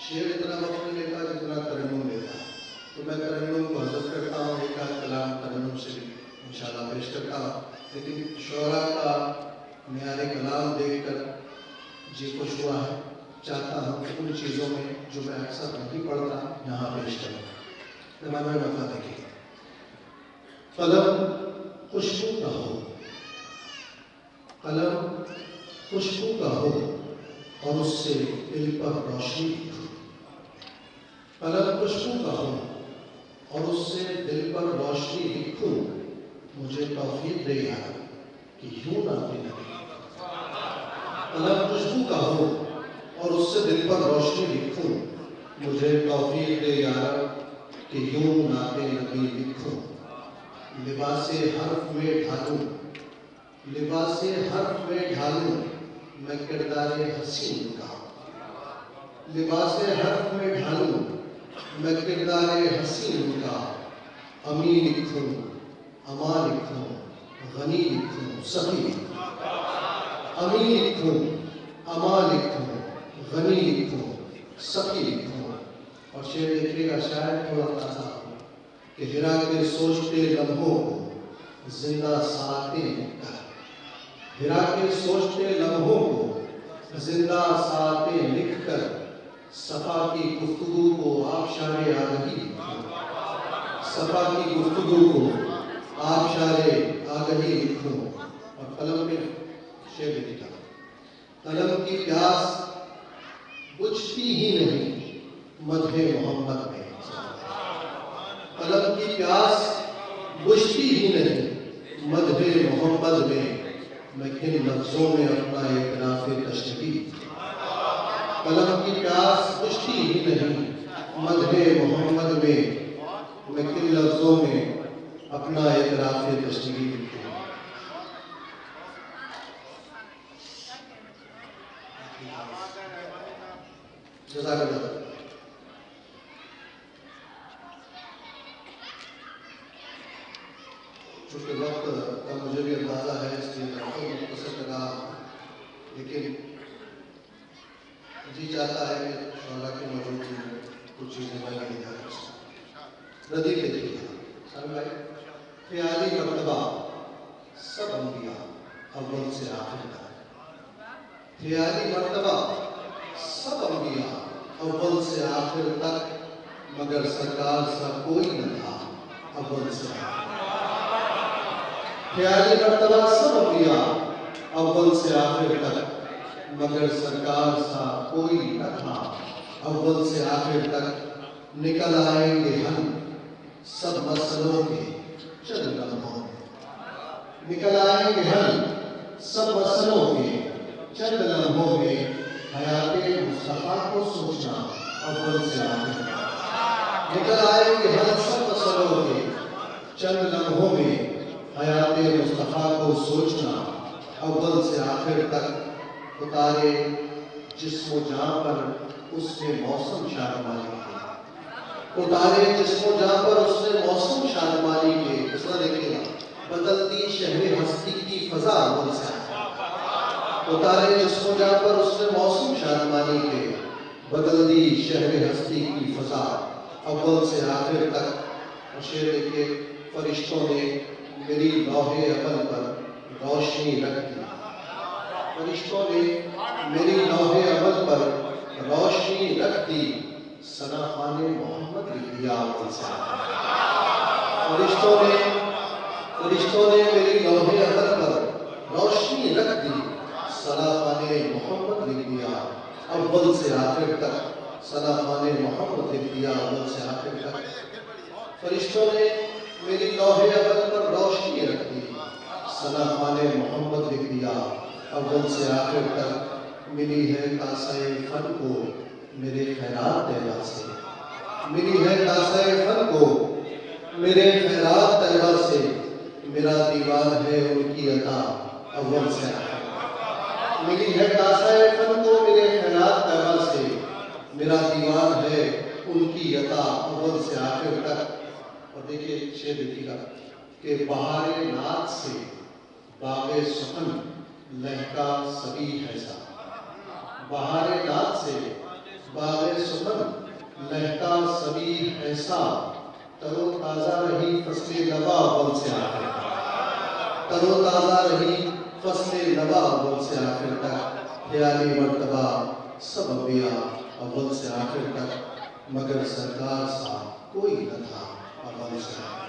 شعر اتنا وقت نہیں لیتا جتنا ترنم لیتا ہے، تو میں ترنم کو حذف کرتا ہوں، ایک آدھ کلام ترنم سے بھی انشاءاللہ پیش کرتا ہوں، لیکن شعراء کا معیار کلام دیکھ کر جی خوش ہوا ہے، چاہتا ہوں کہ ان چیزوں میں جو میں اکثر نہیں پڑھتا یہاں پیش کروں۔ زمانہ وفا دیکھیے، قلم خوشبو کا ہو، قلم خوشبو کا ہو اور اس سے دل پر روشنی لکھو، قلم خوشبو کا ہو اور اس سے دل پر روشنی لکھوں، مجھے توفیق دے یار کہ یوں ناطے نبی، قلم خوشبو کا ہو اور اس سے دل پر روشنی لکھوں، مجھے توفیق دے یار کہ یوں ناطے نبی لکھوں، لباس حرف میں ڈھالوں، لباس حرف میں ڈھالوں میں کردار حسین کا، لباس حرف میں ڈھالوں میں کردار حسین کا، امی لکھوں، اما لکھوں، غنی لکھوں، سخی لکھوں، امی لکھوں، اما لکھوں، غنی لکھوں، سخی لکھوں۔ اور شعر دیکھیے گا، شاید تھوڑا تازہ ہو کہ ہرا کے سوچتے لمحوں کو زندہ ساتیں لکھ کر، ہرا کے سوچتے لمحوں کو زندہ ساتیں لکھ کر، صفا کی گفتگو کو آبشار آگہی لکھوں، صفا کی گفتگو کو آبشار آگہی لکھوں۔ اور قلم میں شعر لکھا، قلم کی پیاس بجھتی ہی نہیں مدح محمد میں، قلم کی پیاس بجھتی ہی نہیں مدح محمد میں کن لفظوں میں اپنا اعتراف تشنگی، قلم کی پیاس بجھتی ہی نہیں مدح محمد میں کن لفظوں میں اپنا اعتراف تشنگی لکھوں۔ جزاک اللہ۔ چونکہ وقت کا مجھے بھی اندازہ ہے، اس لیے میں مختصر لگا، لیکن جی چاہتا ہے کہ شعراء کی موجودگی میں کچھ چیزیں بیان کی جائیں۔ ردیف دیکھیے سامنے بھائی، خیالی مرتبہ سب انبیاء اول سے آخر تک، خیالی مرتبہ سب انبیاء اول سے آخر تک، مگر سرکار سا کوئی نہ تھا اول سے آخر تک، خیالی مرتبہ سب انبیاء اول سے آخر تک، مگر سرکار سا کوئی نہ تھا اول سے آخر تک، نکل آئیں گے ہم سب مسئلوں کے چند لمحوں میں، نکل آئیں گے ہم سب مسئلوں کے چند لمحوں میں، حیات مصطفیٰ کو سوچنا اول سے آخر تک، نکل آئیں گے ہم سب مسئلوں کے چند لمحوں میں، حیات مصطفیٰ کو سوچنا اول سے آخر تک، اتارے جسم و جاں پر اس نے موسم شادمانی کے، اتارے جسم و جاں پر اس نے موسم شادمانی کے، اس طرح دیکھئے گا، بدلتی شہر ہستی کی فضا اول سے آخر تک، اتارے جسم و جاں پر اس نے موسم شادمانی کے، بدلتی شہر ہستی کی فضا اول سے آخر تک۔ اور شعر دیکھئے، فرشتوں نے میری لوح عمل پر روشنی رکھ دی، فرشتوں نے میری لوح عمل پر روشنی رکھ دی، ثنا خوان محمد لکھ دیا اول سے آخر تک، فرشتوں نے میری لوح عمل پر روشنی رکھ دی، ثنا خوان محمد لکھ دیا اول سے آخر تک، ثنا خوان محمد لکھ دیا اول سے آخر تک، فرشتوں نے میری لوح عمل پر روشنی رکھ دی، ثنا خوان محمد لکھ دیا اول سے آخر تک، ملی ہے کاسہ فن کو میرے خیرات طیبہ سے، ملی ہے کاسہ فن کو میرے خیرات طیبہ سے، میرا دیوان ہے ان کی عطا اول سے آخر تک، ملی ہے کاسہ فن کو میرے خیرات طیبہ سے، میرا دیوان ہے ان کی عطا اول سے آخر تک۔ اور دیکھیے شعر دیکھیے گا کہ بہار نات سے باغ سخن لہکا سبھی ہے سا، بہار نات سے باغ سخن دشمن لہتا سبھی ایسا ترو تازہ رہی فصل نوا اول سے آخر تک ترو تازہ رہی فصل نوا اول سے آخر تک خیالی مرتبہ سب انبیاء اول سے آخر تک مگر سرکار سا کوئی نہ تھا اول سے آخر